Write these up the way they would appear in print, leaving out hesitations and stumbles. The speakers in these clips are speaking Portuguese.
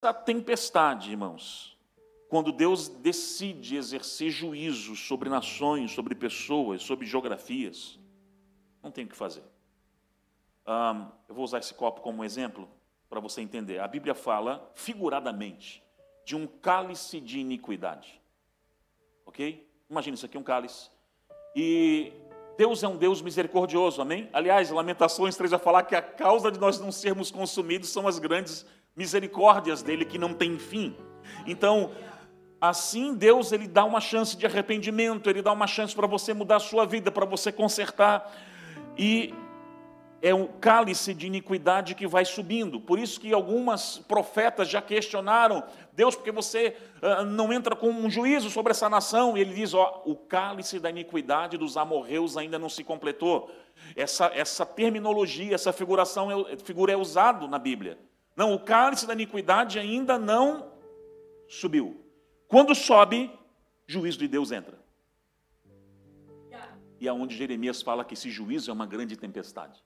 A tempestade, irmãos, quando Deus decide exercer juízo sobre nações, sobre pessoas, sobre geografias, não tem o que fazer. Eu vou usar esse copo como exemplo para você entender. A Bíblia fala, figuradamente, de um cálice de iniquidade. Ok? Imagina, isso aqui é um cálice. E Deus é um Deus misericordioso, amém? Aliás, Lamentações 3 vai falar que a causa de nós não sermos consumidos são as grandes misericórdias dele que não tem fim. Então, assim Deus ele dá uma chance de arrependimento, ele dá uma chance para você mudar a sua vida, para você consertar. E é um cálice de iniquidade que vai subindo. Por isso que algumas profetas já questionaram Deus, porque você não entra com um juízo sobre essa nação. E ele diz, o cálice da iniquidade dos amorreus ainda não se completou. Essa terminologia, essa figura é usado na Bíblia. Não, o cálice da iniquidade ainda não subiu. Quando sobe, juízo de Deus entra. E é onde Jeremias fala que esse juízo é uma grande tempestade.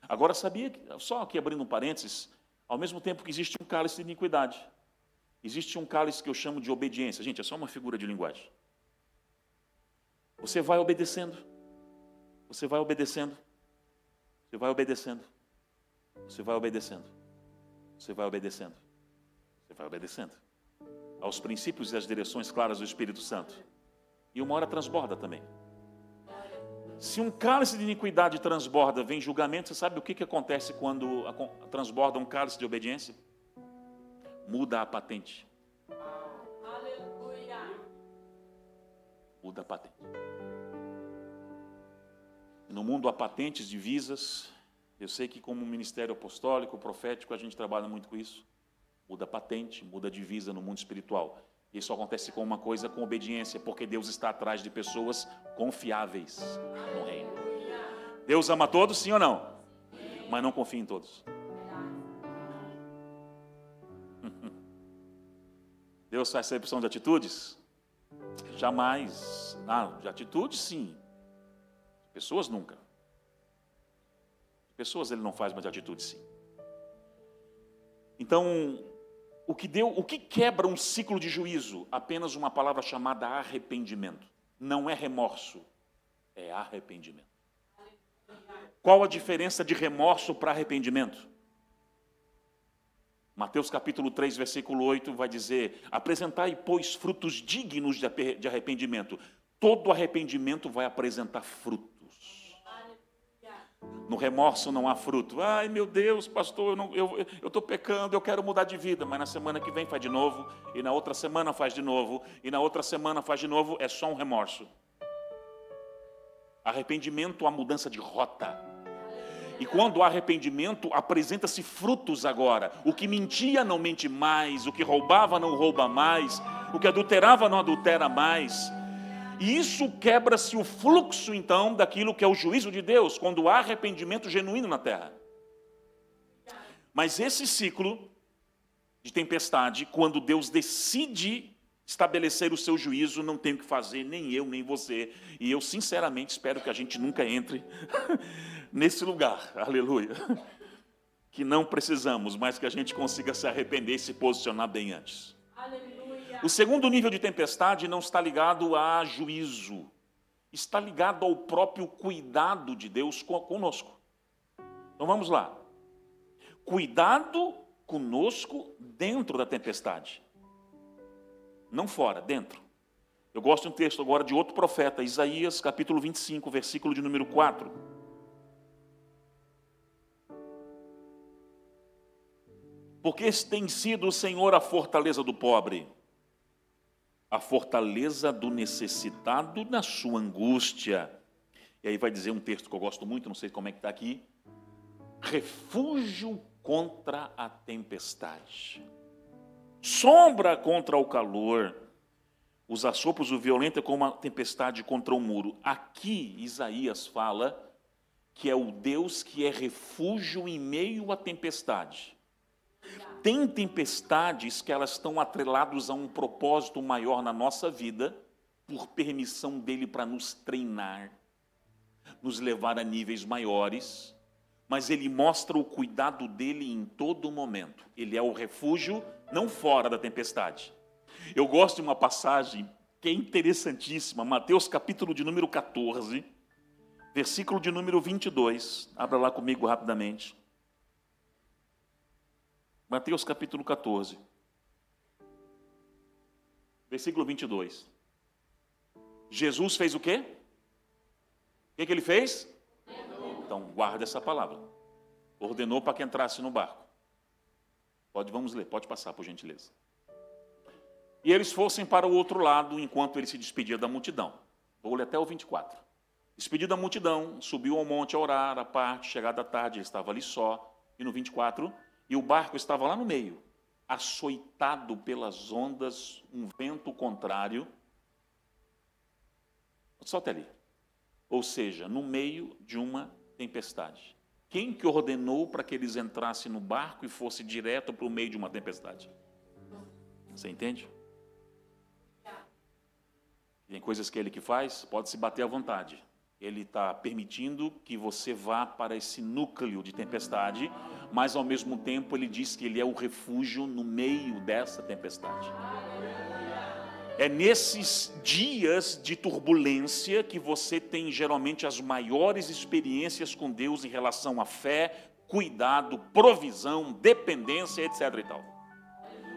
Agora, sabia, só aqui abrindo um parênteses, ao mesmo tempo que existe um cálice de iniquidade, existe um cálice que eu chamo de obediência. Gente, é só uma figura de linguagem. Você vai obedecendo, você vai obedecendo, você vai obedecendo, você vai obedecendo, você vai obedecendo, você vai obedecendo aos princípios e às direções claras do Espírito Santo. E uma hora transborda também. Se um cálice de iniquidade transborda, vem julgamento, você sabe o que acontece quando transborda um cálice de obediência? Muda a patente. Muda a patente. No mundo há patentes, divisas. Eu sei que como ministério apostólico, profético, a gente trabalha muito com isso. Muda a patente, muda a divisa no mundo espiritual. Isso acontece com uma coisa, com obediência, porque Deus está atrás de pessoas confiáveis no reino. Deus ama todos, sim ou não? Mas não confia em todos. Deus faz acepção de atitudes? Jamais. De atitudes, sim. Pessoas, nunca. Pessoas ele não faz, mas de atitudes, sim. Então, o que quebra um ciclo de juízo? Apenas uma palavra chamada arrependimento. Não é remorso, é arrependimento. Qual a diferença de remorso para arrependimento? Mateus capítulo 3, versículo 8 vai dizer: apresentai, pois, frutos dignos de arrependimento. Todo arrependimento vai apresentar frutos. No remorso não há fruto. Ai, meu Deus, pastor, eu estou pecando, eu quero mudar de vida. Mas na semana que vem faz de novo, e na outra semana faz de novo, e na outra semana faz de novo. É só um remorso. Arrependimento, a mudança de rota. E quando há arrependimento, apresenta-se frutos agora. O que mentia não mente mais, o que roubava não rouba mais, o que adulterava não adultera mais. E isso quebra-se o fluxo, então, daquilo que é o juízo de Deus, quando há arrependimento genuíno na terra. Mas esse ciclo de tempestade, quando Deus decide estabelecer o seu juízo, não tem o que fazer, nem eu, nem você. E eu, sinceramente, espero que a gente nunca entre nesse lugar, aleluia. Que não precisamos, mas que a gente consiga se arrepender e se posicionar bem antes. O segundo nível de tempestade não está ligado a juízo, está ligado ao próprio cuidado de Deus conosco. Então vamos lá. Cuidado conosco dentro da tempestade. Não fora, dentro. Eu gosto de um texto agora de outro profeta, Isaías capítulo 25, versículo de número 4. Porque esse tem sido o Senhor a fortaleza do pobre, a fortaleza do necessitado na sua angústia. E aí vai dizer um texto que eu gosto muito, não sei como é que está aqui. Refúgio contra a tempestade, sombra contra o calor, os assopros do violento é como uma tempestade contra o muro. Aqui Isaías fala que é o Deus que é refúgio em meio à tempestade. Tem tempestades que elas estão atreladas a um propósito maior na nossa vida, por permissão dele para nos treinar, nos levar a níveis maiores, mas ele mostra o cuidado dele em todo momento. Ele é o refúgio, não fora da tempestade. Eu gosto de uma passagem que é interessantíssima, Mateus capítulo de número 14, versículo de número 22. Abra lá comigo rapidamente. Mateus capítulo 14, versículo 22. Jesus fez o quê? O que ele fez? Então, guarda essa palavra. Ordenou para que entrasse no barco. Vamos ler, pode passar, por gentileza. E eles fossem para o outro lado, enquanto ele se despedia da multidão. Vou ler até o 24. Despedido da multidão, subiu ao monte a orar, à parte, chegada a tarde, ele estava ali só. E no 24, e o barco estava lá no meio, açoitado pelas ondas, um vento contrário. Só até ali. Ou seja, no meio de uma tempestade. Quem que ordenou para que eles entrassem no barco e fossem direto para o meio de uma tempestade? Você entende? Tem coisas que ele que faz, pode se bater à vontade. Ele está permitindo que você vá para esse núcleo de tempestade, mas ao mesmo tempo ele diz que ele é o refúgio no meio dessa tempestade. É nesses dias de turbulência que você tem geralmente as maiores experiências com Deus em relação à fé, cuidado, provisão, dependência, etc. e tal.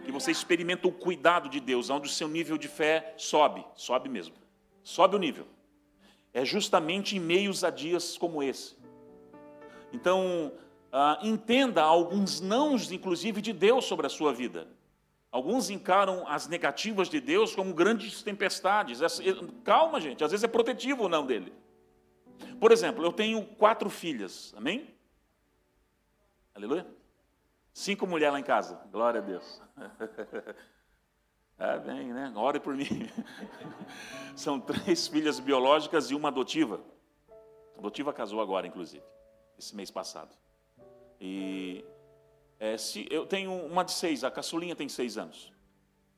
Que você experimenta o cuidado de Deus, onde o seu nível de fé sobe mesmo, sobe o nível. É justamente em meios a dias como esse. Então, entenda alguns nãos, inclusive, de Deus sobre a sua vida. Alguns encaram as negativas de Deus como grandes tempestades. Calma, gente, às vezes é protetivo o não dele. Por exemplo, eu tenho 4 filhas, amém? Aleluia? 5 mulheres lá em casa, glória a Deus. Bem, né? Ore por mim. São 3 filhas biológicas e uma adotiva. A adotiva casou agora, inclusive, esse mês passado. E se eu tenho uma de 6, a caçulinha tem 6 anos.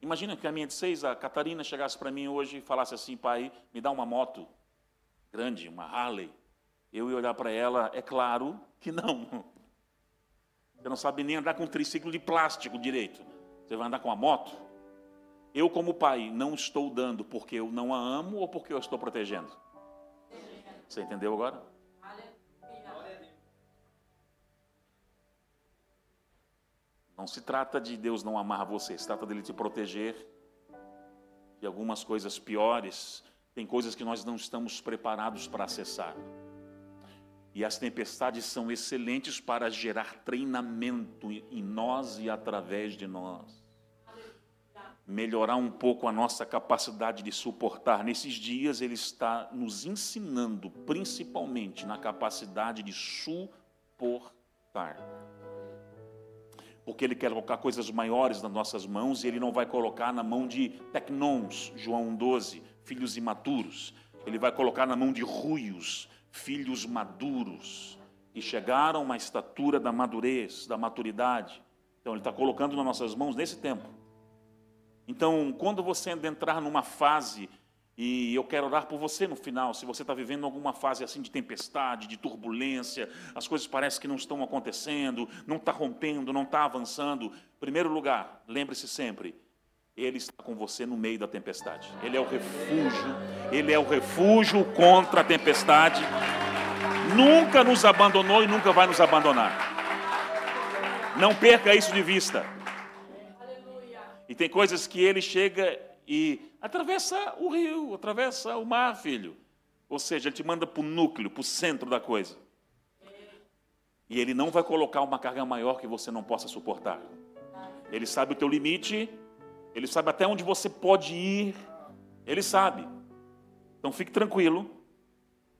Imagina que a minha de 6, a Catarina, chegasse para mim hoje e falasse assim: pai, me dá uma moto grande, uma Harley. Eu ia olhar para ela, é claro que não. Você não sabe nem andar com um triciclo de plástico direito. Você vai andar com uma moto? Eu, como pai, não estou dando porque eu não a amo ou porque eu estou protegendo? Você entendeu agora? Não se trata de Deus não amar você, se trata dele te proteger de algumas coisas piores. Tem coisas que nós não estamos preparados para acessar. E as tempestades são excelentes para gerar treinamento em nós e através de nós. Melhorar um pouco a nossa capacidade de suportar. Nesses dias ele está nos ensinando, principalmente na capacidade de suportar. Porque ele quer colocar coisas maiores nas nossas mãos e ele não vai colocar na mão de tecnons, João 12, filhos imaturos. Ele vai colocar na mão de ruios, filhos maduros, que chegaram a uma estatura da madurez, da maturidade. Então ele está colocando nas nossas mãos nesse tempo. Então, quando você entrar numa fase, e eu quero orar por você no final, se você está vivendo alguma fase assim de tempestade, de turbulência, as coisas parecem que não estão acontecendo, não está rompendo, não está avançando. Em primeiro lugar, lembre-se sempre, Ele está com você no meio da tempestade. Ele é o refúgio contra a tempestade. Nunca nos abandonou e nunca vai nos abandonar. Não perca isso de vista. E tem coisas que ele chega e atravessa o rio, atravessa o mar, filho. Ou seja, ele te manda para o núcleo, para o centro da coisa. E ele não vai colocar uma carga maior que você não possa suportar. Ele sabe o teu limite, ele sabe até onde você pode ir, ele sabe. Então fique tranquilo,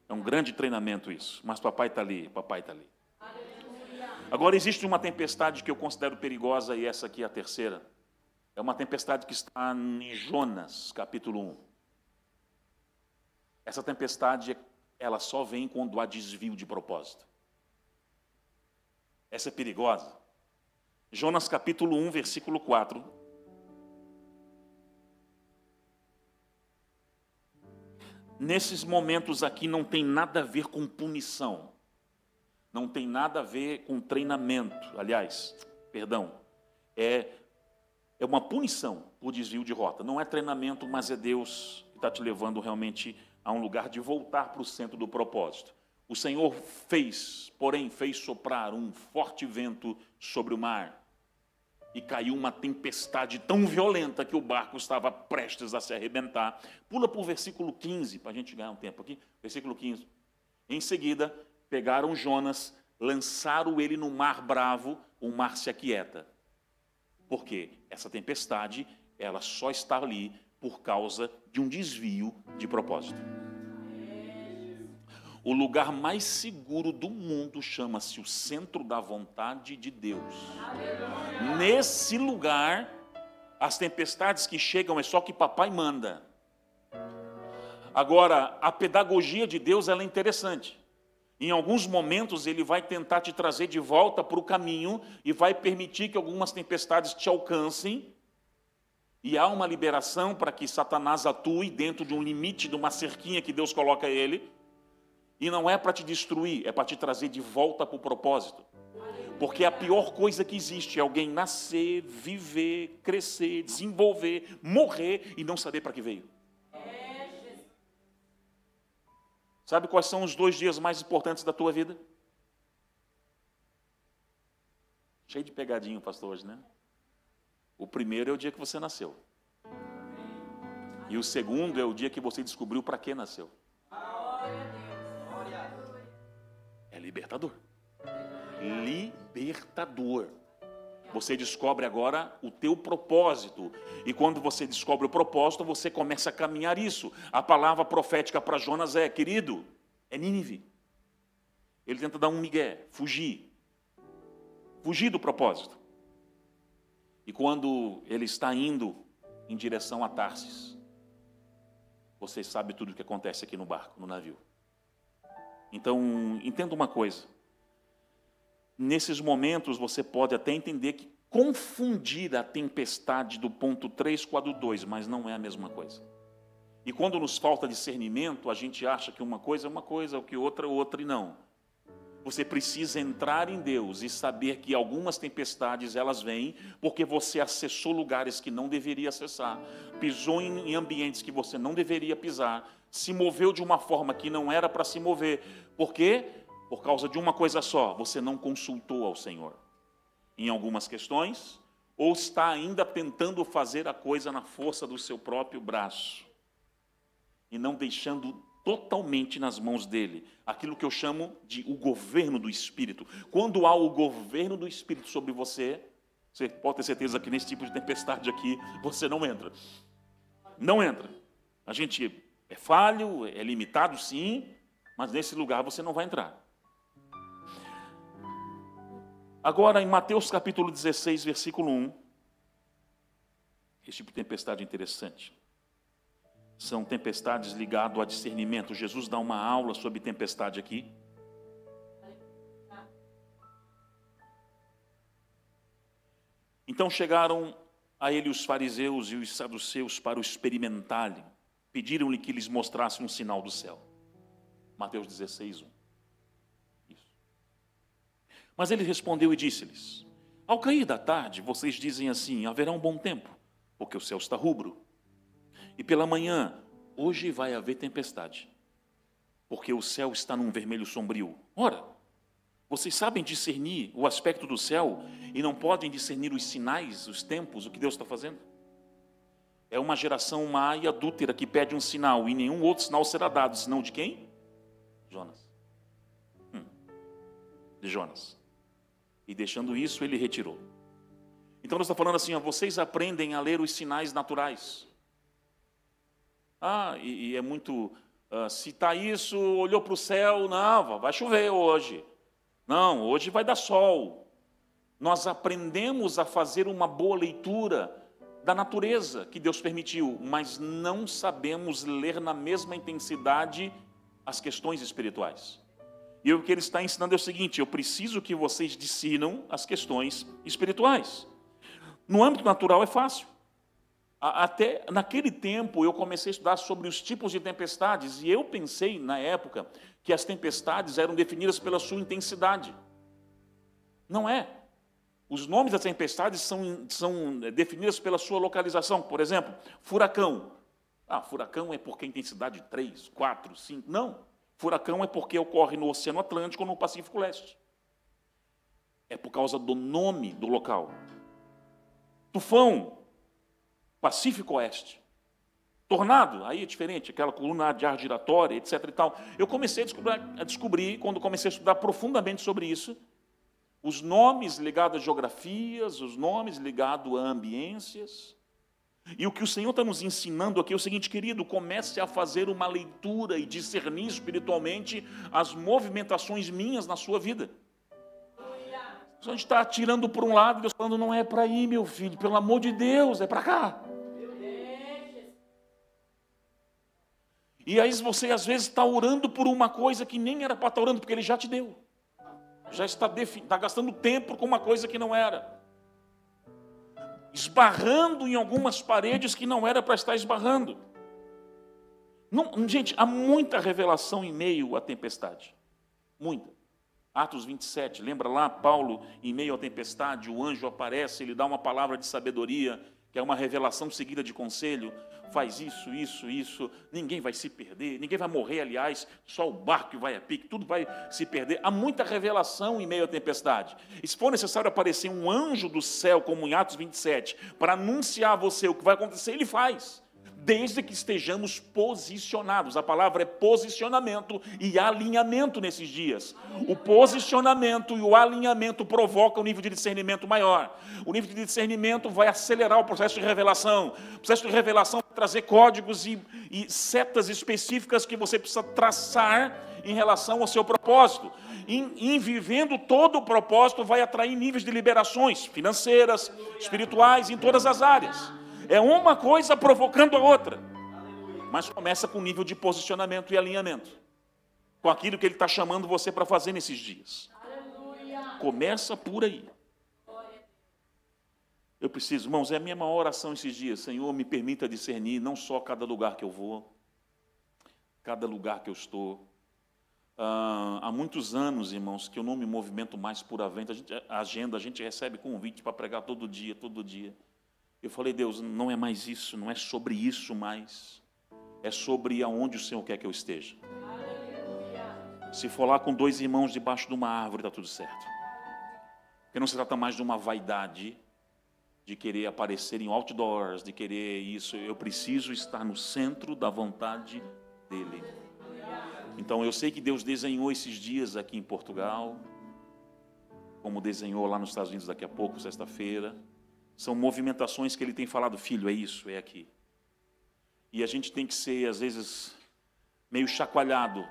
é um grande treinamento isso. Mas papai está ali, papai está ali. Agora existe uma tempestade que eu considero perigosa e essa aqui é a terceira. É uma tempestade que está em Jonas, capítulo 1. Essa tempestade, ela só vem quando há desvio de propósito. Essa é perigosa. Jonas, capítulo 1, versículo 4. Nesses momentos aqui não tem nada a ver com punição. não tem nada a ver com treinamento. Aliás, perdão, é uma punição por desvio de rota. Não é treinamento, mas é Deus que está te levando realmente a um lugar de voltar para o centro do propósito. O Senhor fez soprar um forte vento sobre o mar. E caiu uma tempestade tão violenta que o barco estava prestes a se arrebentar. Pula para o versículo 15, para a gente ganhar um tempo aqui. Versículo 15. Em seguida, pegaram Jonas, lançaram ele no mar bravo, o mar se aquieta. Por quê? Essa tempestade, ela só está ali por causa de um desvio de propósito. O lugar mais seguro do mundo chama-se o centro da vontade de Deus. Nesse lugar, as tempestades que chegam é só que papai manda. Agora, a pedagogia de Deus ela é interessante. Em alguns momentos, ele vai tentar te trazer de volta para o caminho e vai permitir que algumas tempestades te alcancem. E há uma liberação para que Satanás atue dentro de um limite, de uma cerquinha que Deus coloca ele. E não é para te destruir, é para te trazer de volta para o propósito. Porque a pior coisa que existe é alguém nascer, viver, crescer, desenvolver, morrer e não saber para que veio. Sabe quais são os 2 dias mais importantes da tua vida? Cheio de pegadinho, pastor, hoje, né? O primeiro é o dia que você nasceu. E o segundo é o dia que você descobriu para que nasceu. É libertador. Libertador. Você descobre agora o teu propósito. E quando você descobre o propósito, você começa a caminhar isso. A palavra profética para Jonas é, querido, é Nínive. Ele tenta dar um migué, fugir. Fugir do propósito. E quando ele está indo em direção a Tarsis, você sabe tudo o que acontece aqui no barco, no navio. Então, entenda uma coisa. Nesses momentos, você pode até entender que confundir a tempestade do ponto 3 com a do 2, mas não é a mesma coisa. E quando nos falta discernimento, a gente acha que uma coisa é uma coisa, o que outra é outra, e não. Você precisa entrar em Deus e saber que algumas tempestades, elas vêm porque você acessou lugares que não deveria acessar, pisou em ambientes que você não deveria pisar, se moveu de uma forma que não era para se mover. Por quê? Por causa de uma coisa só, você não consultou ao Senhor. Em algumas questões, ou está ainda tentando fazer a coisa na força do seu próprio braço, e não deixando totalmente nas mãos dele, aquilo que eu chamo de o governo do Espírito. Quando há o governo do Espírito sobre você, você pode ter certeza que nesse tipo de tempestade aqui, você não entra. Não entra. A gente é falho, é limitado sim, mas nesse lugar você não vai entrar. Agora, em Mateus capítulo 16, versículo 1, esse tipo de tempestade é interessante. São tempestades ligadas a discernimento. Jesus dá uma aula sobre tempestade aqui. Então chegaram a ele os fariseus e os saduceus para o experimentarem. Pediram-lhe que lhes mostrasse um sinal do céu. Mateus 16, 1. Isso. Mas ele respondeu e disse-lhes: ao cair da tarde, vocês dizem assim, haverá um bom tempo, porque o céu está rubro. E pela manhã, hoje vai haver tempestade, porque o céu está num vermelho sombrio. Ora, vocês sabem discernir o aspecto do céu e não podem discernir os sinais, os tempos, o que Deus está fazendo? É uma geração má e adúltera que pede um sinal, e nenhum outro sinal será dado, senão de quem? Jonas. De Jonas. E deixando isso, ele retirou. Então, nós estamos falando assim, ó, vocês aprendem a ler os sinais naturais. E é muito, se está isso, olhou para o céu, não, vai chover hoje. Não, hoje vai dar sol. Nós aprendemos a fazer uma boa leitura da natureza que Deus permitiu, mas não sabemos ler na mesma intensidade as questões espirituais. E o que ele está ensinando é o seguinte, eu preciso que vocês discernam as questões espirituais. No âmbito natural é fácil. Até naquele tempo eu comecei a estudar sobre os tipos de tempestades e eu pensei na época que as tempestades eram definidas pela sua intensidade. Não é. Os nomes das tempestades são definidos pela sua localização. Por exemplo, furacão. Furacão é porque a intensidade 3, 4, 5. Não. Furacão é porque ocorre no Oceano Atlântico ou no Pacífico Leste. É por causa do nome do local. Tufão, Pacífico Oeste. Tornado, aí é diferente, aquela coluna de ar giratória, etc. e tal. Eu comecei a descobrir, quando comecei a estudar profundamente sobre isso, os nomes ligados a geografias, os nomes ligados a ambiências. E o que o Senhor está nos ensinando aqui é o seguinte, querido, comece a fazer uma leitura e discernir espiritualmente as movimentações minhas na sua vida. A gente está atirando por um lado, Deus falando, não é para ir, meu filho, pelo amor de Deus, é para cá. E aí você, às vezes, está orando por uma coisa que nem era para estar orando, porque Ele já te deu. Já está gastando tempo com uma coisa que não era. Esbarrando em algumas paredes que não era para estar esbarrando. Não, gente, há muita revelação em meio à tempestade. Muita. Atos 27, lembra lá, Paulo, em meio à tempestade, o anjo aparece, ele dá uma palavra de sabedoria, que é uma revelação seguida de conselho, faz isso, isso, isso, ninguém vai se perder, ninguém vai morrer, aliás, só o barco que vai a pique, tudo vai se perder. Há muita revelação em meio à tempestade. E se for necessário aparecer um anjo do céu, como em Atos 27, para anunciar a você o que vai acontecer, ele faz. Desde que estejamos posicionados. A palavra é posicionamento e alinhamento nesses dias. O posicionamento e o alinhamento provocam um nível de discernimento maior. O nível de discernimento vai acelerar o processo de revelação. O processo de revelação vai trazer códigos e setas específicas que você precisa traçar em relação ao seu propósito. Em vivendo todo o propósito, vai atrair níveis de liberações financeiras, espirituais, em todas as áreas. É uma coisa provocando a outra. Mas começa com o nível de posicionamento e alinhamento. Com aquilo que Ele está chamando você para fazer nesses dias. Começa por aí. Eu preciso, irmãos, é a minha maior oração esses dias. Senhor, me permita discernir não só cada lugar que eu vou, cada lugar que eu estou. Há muitos anos, irmãos, que eu não me movimento mais por agenda. A gente recebe convite para pregar todo dia, todo dia. Eu falei, Deus, não é mais isso, não é sobre isso mais. É sobre aonde o Senhor quer que eu esteja. Se for lá com 2 irmãos debaixo de uma árvore, está tudo certo. Porque não se trata mais de uma vaidade, de querer aparecer em outdoors, de querer isso. Eu preciso estar no centro da vontade dEle. Então, eu sei que Deus desenhou esses dias aqui em Portugal, como desenhou lá nos Estados Unidos daqui a pouco, sexta-feira. São movimentações que Ele tem falado, filho, é isso, é aqui. E a gente tem que ser, às vezes, meio chacoalhado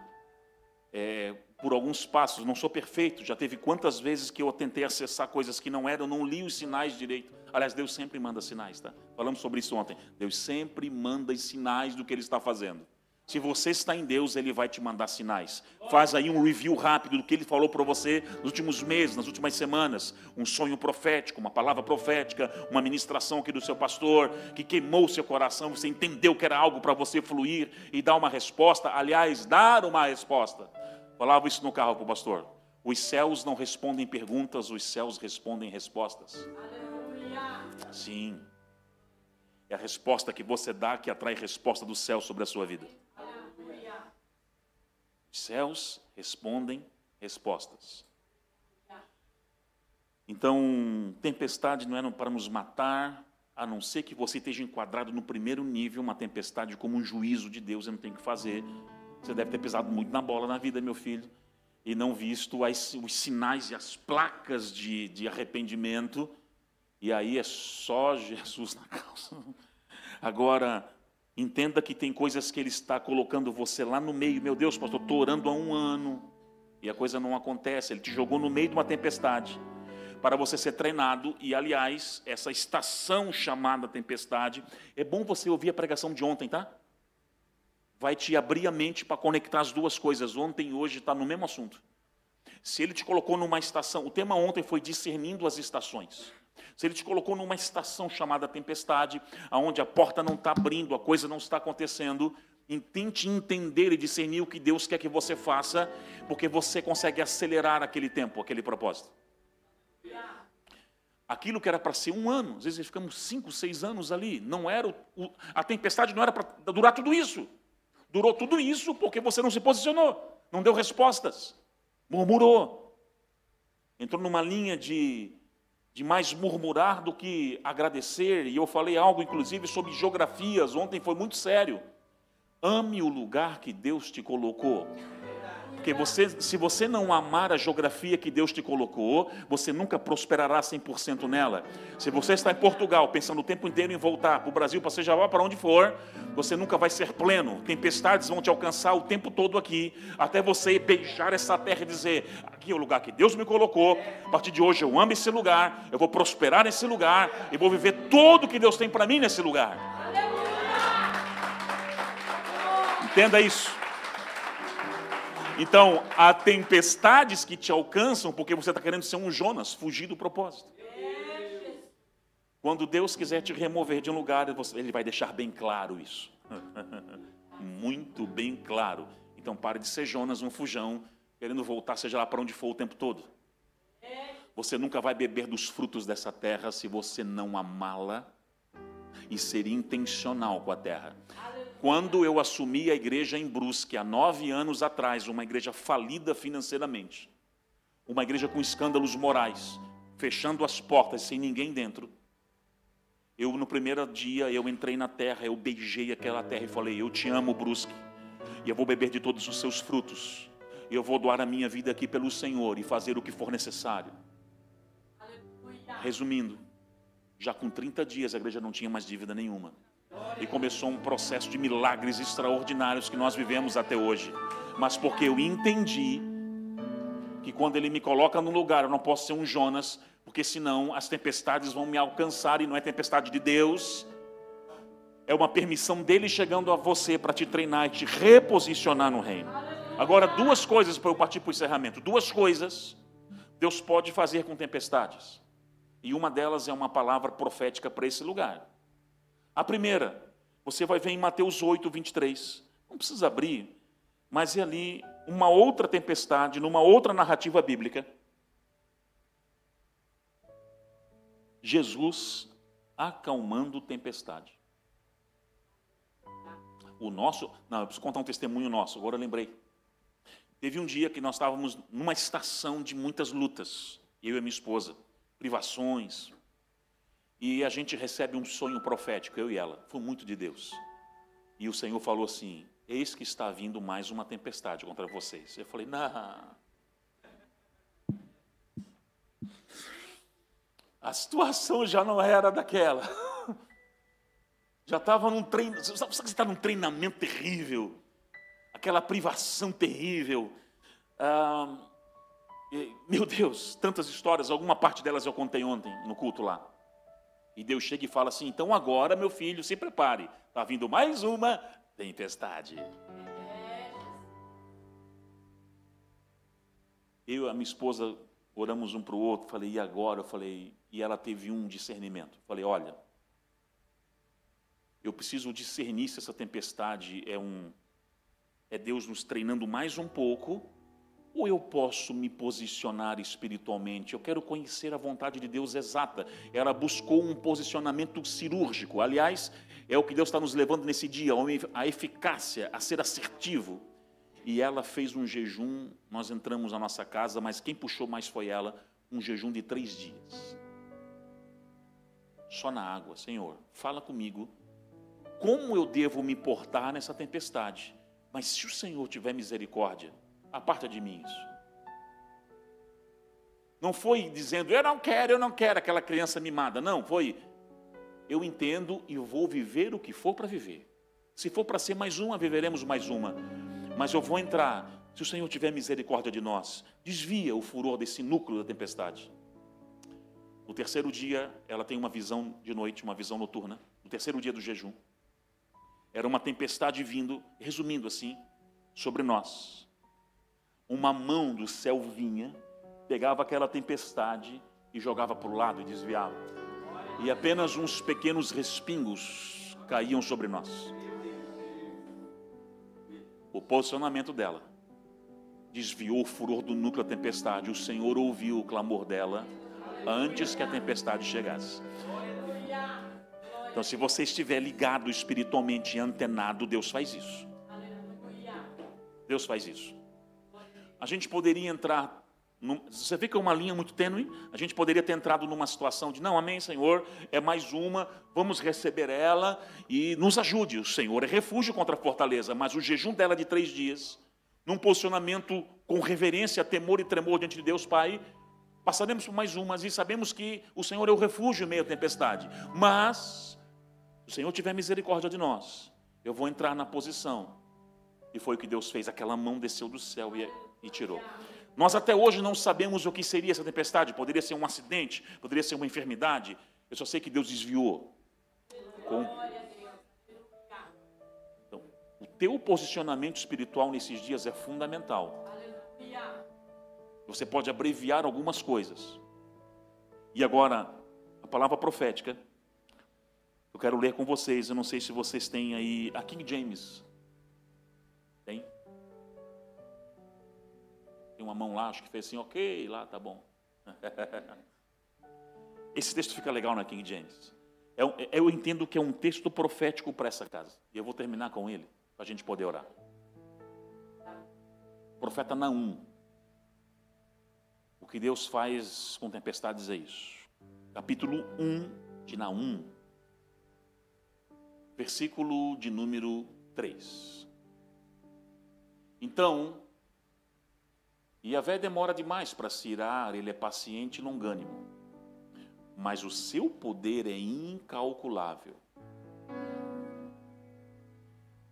por alguns passos. Não sou perfeito, já teve quantas vezes que eu tentei acessar coisas que não eram, eu não li os sinais direito. Aliás, Deus sempre manda sinais, tá? Falamos sobre isso ontem. Deus sempre manda os sinais do que Ele está fazendo. Se você está em Deus, Ele vai te mandar sinais. Faz aí um review rápido do que Ele falou para você nos últimos meses, nas últimas semanas. Um sonho profético, uma palavra profética, uma ministração aqui do seu pastor, que queimou o seu coração, você entendeu que era algo para você fluir e dar uma resposta. Aliás, dar uma resposta. Falava isso no carro com o pastor. Os céus não respondem perguntas, os céus respondem respostas. Aleluia. Sim. É a resposta que você dá que atrai resposta do céu sobre a sua vida. Os céus respondem respostas. Então, tempestade não é para nos matar, a não ser que você esteja enquadrado no primeiro nível, uma tempestade como um juízo de Deus, eu não tenho o que fazer. Você deve ter pisado muito na bola na vida, meu filho, e não visto os sinais e as placas de arrependimento, e aí é só Jesus na causa. Agora, entenda que tem coisas que Ele está colocando você lá no meio. Meu Deus, pastor, estou orando há 1 ano e a coisa não acontece. Ele te jogou no meio de uma tempestade para você ser treinado. E, aliás, essa estação chamada tempestade, é bom você ouvir a pregação de ontem, tá? Vai te abrir a mente para conectar as duas coisas. Ontem e hoje está no mesmo assunto. Se Ele te colocou numa estação, o tema ontem foi discernindo as estações. Se Ele te colocou numa estação chamada tempestade, onde a porta não está abrindo, a coisa não está acontecendo, Tente entender e discernir o que Deus quer que você faça, porque você consegue acelerar aquele tempo, aquele propósito. Aquilo que era para ser 1 ano, às vezes ficamos 5, 6 anos ali. Não era a tempestade não era para durar tudo isso. Durou tudo isso porque você não se posicionou, não deu respostas, murmurou. Entrou numa linha de mais murmurar do que agradecer. E eu falei algo, inclusive, sobre geografias. Ontem foi muito sério. Ame o lugar que Deus te colocou. Porque se você não amar a geografia que Deus te colocou, você nunca prosperará 100% nela. Se você está em Portugal, pensando o tempo inteiro em voltar para o Brasil, para seja lá para onde for, você nunca vai ser pleno. Tempestades vão te alcançar o tempo todo aqui, até você beijar essa terra e dizer, aqui é o lugar que Deus me colocou, a partir de hoje eu amo esse lugar, eu vou prosperar nesse lugar, e vou viver tudo que Deus tem para mim nesse lugar. Entenda isso. Então, há tempestades que te alcançam porque você está querendo ser um Jonas, fugir do propósito. Quando Deus quiser te remover de um lugar, Ele vai deixar bem claro isso. Muito bem claro. Então, pare de ser Jonas, um fujão, querendo voltar, seja lá para onde for o tempo todo. Você nunca vai beber dos frutos dessa terra se você não amá-la e ser intencional com a terra. Quando eu assumi a igreja em Brusque, há 9 anos atrás, uma igreja falida financeiramente, uma igreja com escândalos morais, fechando as portas sem ninguém dentro, no primeiro dia, eu entrei na terra, eu beijei aquela terra e falei, eu te amo, Brusque, e eu vou beber de todos os seus frutos, eu vou doar a minha vida aqui pelo Senhor e fazer o que for necessário. Resumindo, já com 30 dias a igreja não tinha mais dívida nenhuma. E começou um processo de milagres extraordinários que nós vivemos até hoje. Mas porque eu entendi que quando Ele me coloca num lugar, eu não posso ser um Jonas, porque senão as tempestades vão me alcançar, e não é tempestade de Deus, é uma permissão dEle chegando a você para te treinar e te reposicionar no reino. Agora, 2 coisas para eu partir para o encerramento. 2 coisas Deus pode fazer com tempestades. E uma delas é uma palavra profética para esse lugar. A primeira, você vai ver em Mateus 8, 23. Não precisa abrir, mas é ali uma outra tempestade, numa outra narrativa bíblica. Jesus acalmando tempestade. Eu preciso contar um testemunho nosso, agora eu lembrei. Teve um dia que nós estávamos numa estação de muitas lutas, eu e a minha esposa, privações. E a gente recebe um sonho profético, eu e ela. Foi muito de Deus. E o Senhor falou assim, eis que está vindo mais uma tempestade contra vocês. Eu falei, não. A situação já não era daquela. Já estava num treino. Sabe que você está num treinamento terrível? Aquela privação terrível. Meu Deus, tantas histórias. Alguma parte delas eu contei ontem no culto lá. E Deus chega e fala assim, então agora, meu filho, se prepare. Está vindo mais uma tempestade. Eu e a minha esposa oramos um para o outro. Falei, e agora? E ela teve um discernimento. Falei, olha, eu preciso discernir se essa tempestade é Deus nos treinando mais um pouco, ou eu posso me posicionar espiritualmente? Eu quero conhecer a vontade de Deus exata. Ela buscou um posicionamento cirúrgico. Aliás, é o que Deus está nos levando nesse dia, a eficácia, a ser assertivo. E ela fez um jejum, nós entramos na nossa casa, mas quem puxou mais foi ela, um jejum de 3 dias. Só na água. Senhor, fala comigo, como eu devo me portar nessa tempestade? Mas se o Senhor tiver misericórdia, aparta de mim isso. Não foi dizendo, eu não quero, aquela criança mimada. Não, foi, eu entendo e vou viver o que for para viver. Se for para ser mais uma, viveremos mais uma. Mas eu vou entrar, se o Senhor tiver misericórdia de nós, desvia o furor desse núcleo da tempestade. No 3º dia, ela tem uma visão de noite, uma visão noturna. No 3º dia do jejum. Era uma tempestade vindo, resumindo assim, sobre nós. Uma mão do céu vinha, pegava aquela tempestade e jogava para o lado e desviava. E apenas uns pequenos respingos caíam sobre nós. O posicionamento dela desviou o furor do núcleo da tempestade. O Senhor ouviu o clamor dela antes que a tempestade chegasse. Então, se você estiver ligado espiritualmente e antenado, Deus faz isso. Deus faz isso. A gente poderia entrar... Você vê que é uma linha muito tênue? A gente poderia ter entrado numa situação de, não, amém, Senhor, é mais uma, vamos receber ela e nos ajude. O Senhor é refúgio contra a fortaleza, mas o jejum dela de 3 dias, num posicionamento com reverência, temor e tremor diante de Deus Pai, passaremos por mais umas e sabemos que o Senhor é o refúgio em meio à tempestade. Mas, se o Senhor tiver misericórdia de nós, eu vou entrar na posição. E foi o que Deus fez, aquela mão desceu do céu e tirou. Nós até hoje não sabemos o que seria essa tempestade. Poderia ser um acidente, poderia ser uma enfermidade. Eu só sei que Deus desviou. Então, o teu posicionamento espiritual nesses dias é fundamental. Você pode abreviar algumas coisas. E agora, a palavra profética, eu quero ler com vocês. Eu não sei se vocês têm aí a King James. Tem? Tem uma mão lá, acho que fez assim, ok, lá, tá bom. Esse texto fica legal na King James. Eu entendo que é um texto profético para essa casa. E eu vou terminar com ele, para a gente poder orar. O profeta Naum. O que Deus faz com tempestades é isso. Capítulo 1 de Naum. Versículo de número 3. Então... Yahvé demora demais para se irar, ele é paciente e longânimo. Mas o seu poder é incalculável.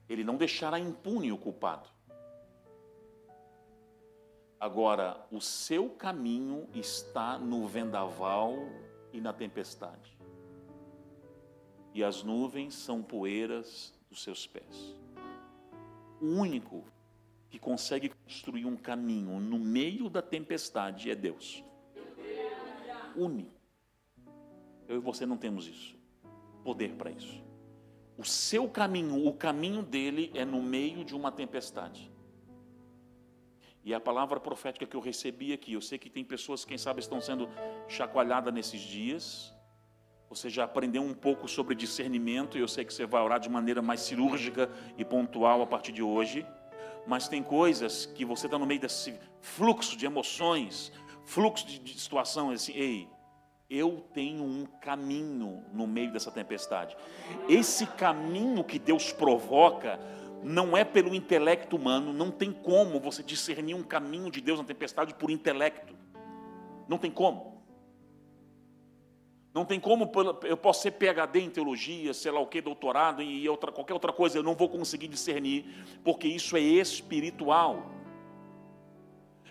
Ele não deixará impune o culpado. Agora, o seu caminho está no vendaval e na tempestade. E as nuvens são poeiras dos seus pés. O único que consegue construir um caminho no meio da tempestade é Deus. Único. Eu e você não temos isso. Poder para isso. O seu caminho, o caminho dele é no meio de uma tempestade. E a palavra profética que eu recebi aqui, eu sei que tem pessoas que, quem sabe, estão sendo chacoalhadas nesses dias. Você já aprendeu um pouco sobre discernimento, e eu sei que você vai orar de maneira mais cirúrgica e pontual a partir de hoje. Mas tem coisas que você está no meio desse fluxo de emoções, fluxo de situação, assim, ei, eu tenho um caminho no meio dessa tempestade. Esse caminho que Deus provoca não é pelo intelecto humano, não tem como você discernir um caminho de Deus na tempestade por intelecto. Não tem como. Não tem como, eu posso ser PhD em teologia, sei lá o que, doutorado e qualquer outra coisa, eu não vou conseguir discernir, porque isso é espiritual.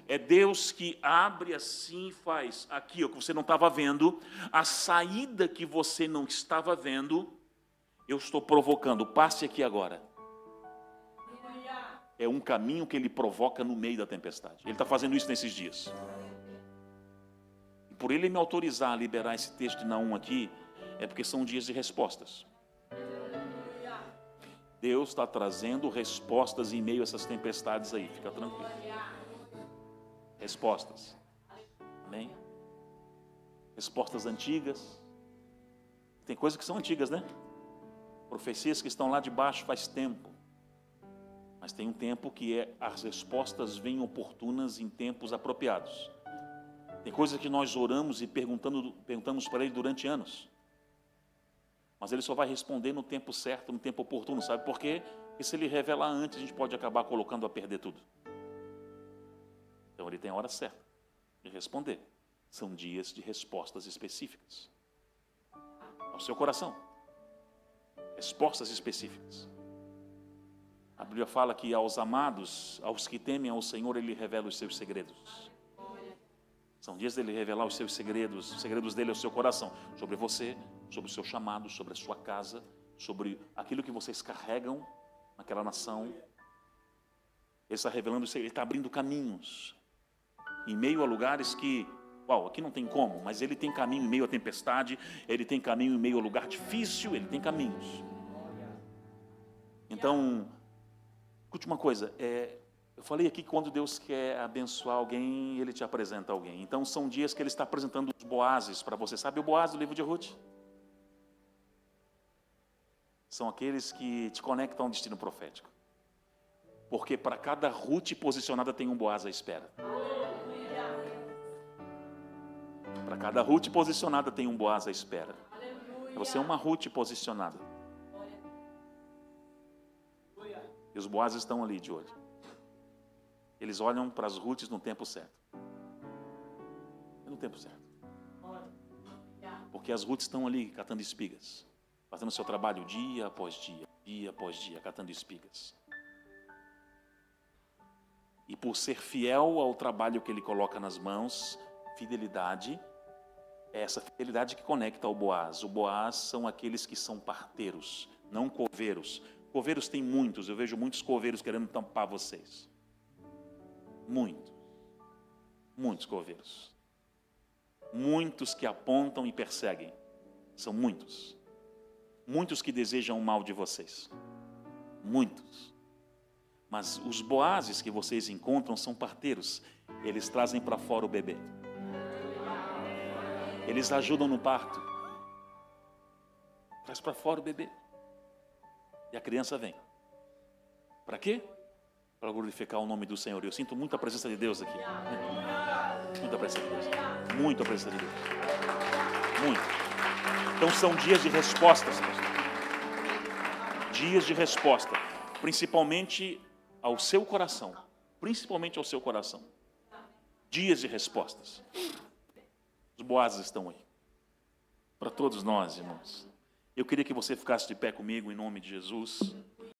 É Deus que abre assim e faz aqui, o que você não estava vendo, a saída que você não estava vendo, eu estou provocando, passe aqui agora. É um caminho que ele provoca no meio da tempestade. Ele está fazendo isso nesses dias. Por ele me autorizar a liberar esse texto de Naum aqui, é porque são dias de respostas. Deus está trazendo respostas em meio a essas tempestades aí, fica tranquilo. Respostas. Amém? Respostas antigas. Tem coisas que são antigas, né? Profecias que estão lá debaixo faz tempo. Mas tem um tempo que as respostas vêm oportunas em tempos apropriados. Tem coisas que nós oramos e perguntamos para Ele durante anos. Mas Ele só vai responder no tempo certo, no tempo oportuno. Sabe por quê? Porque se Ele revelar antes, a gente pode acabar colocando a perder tudo. Então Ele tem a hora certa de responder. São dias de respostas específicas. Ao seu coração. Respostas específicas. A Bíblia fala que aos amados, aos que temem ao Senhor, Ele revela os seus segredos. São dias dele revelar os seus segredos, os segredos dele ao seu coração, sobre você, sobre o seu chamado, sobre a sua casa, sobre aquilo que vocês carregam naquela nação. Ele está revelando, ele está abrindo caminhos, em meio a lugares que, aqui não tem como, mas ele tem caminho em meio à tempestade, ele tem caminho em meio a lugar difícil, ele tem caminhos. Então, Escute uma coisa, eu falei aqui que quando Deus quer abençoar alguém, Ele te apresenta alguém. Então são dias que Ele está apresentando os Boazes para você. Sabe o Boaz do livro de Ruth? São aqueles que te conectam ao destino profético. Porque para cada Ruth posicionada tem um Boaz à espera. Para cada Ruth posicionada tem um Boaz à espera. Você é uma Ruth posicionada. E os Boazes estão ali de olho. Eles olham para as Ruths no tempo certo. No tempo certo. Porque as Ruths estão ali catando espigas. Fazendo seu trabalho dia após dia, catando espigas. E por ser fiel ao trabalho que ele coloca nas mãos, fidelidade, é essa fidelidade que conecta ao Boaz. O Boaz são aqueles que são parteiros, não coveiros. Coveiros tem muitos, eu vejo muitos coveiros querendo tampar vocês. Muitos coveiros. Muitos que apontam e perseguem. São muitos. Muitos que desejam o mal de vocês. Muitos. Mas os Boazes que vocês encontram são parteiros. Eles trazem para fora o bebê. Eles ajudam no parto. Traz para fora o bebê. E a criança vem. Para quê? Para glorificar o nome do Senhor. Eu sinto muita presença de Deus aqui. Muita presença de Deus. Muita presença de Deus. Muito. Então são dias de respostas. Dias de resposta. Principalmente ao seu coração. Principalmente ao seu coração. Dias de respostas. Os Boazes estão aí. Para todos nós, irmãos. Eu queria que você ficasse de pé comigo em nome de Jesus.